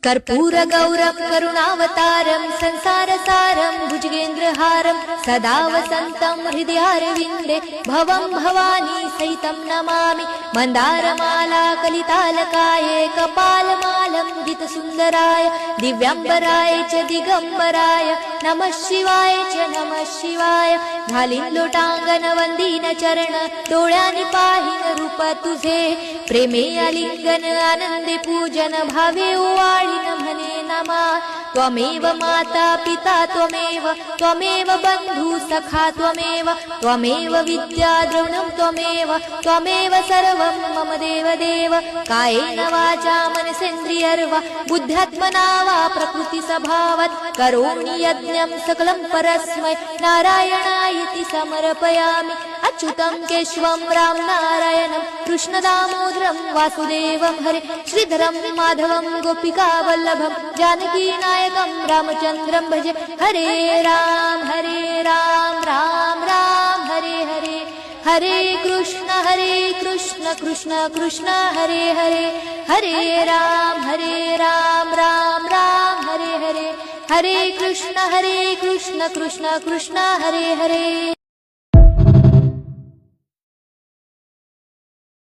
कर्पूरगौरं करुणावतारं संसारसारं भुजगेन्द्रहारं सदा वसन्तं हृदयारविन्दे भवं भवानी सहितं नमामि। मन्दारमाला कलितालकाये कपालमालं दितसुन्दराय दिव्याम्बराय च दिगम्बराय नमः शिवाय च नमः शिवाय। घालीन लोटांगण वंदीन चरण डोळ्यांनी पाहिन रूप तुझे प्रेमे आलिंगन आनंदे पूजन भावे ओवाळीन म्हणे नमा। त्वमेव माता पिता त्वमेव बंधु सखा त्वमेव विद्या द्रविणं त्वमेव सर्वं मम देव। कायेन वाचा मनसेन्द्रियर्वा बुद्ध्यात्मना वा प्रकृति स्वभावात् करोमि यज्ञं सकलं परस्मै नारायणायति समर्पयामि। अच्युतं केशवं राम नारायणं कृष्णदामोदरं वासुदेवं हरे श्रीधरं माधवं गोपिका वल्लभं जानकी नायकं रामचन्द्रं भजे। हरे राम राम राम हरे हरे हरे कृष्ण कृष्ण कृष्ण हरे हरे हरे राम राम राम हरे हरे हरे कृष्ण कृष्ण कृष्ण हरे हरे।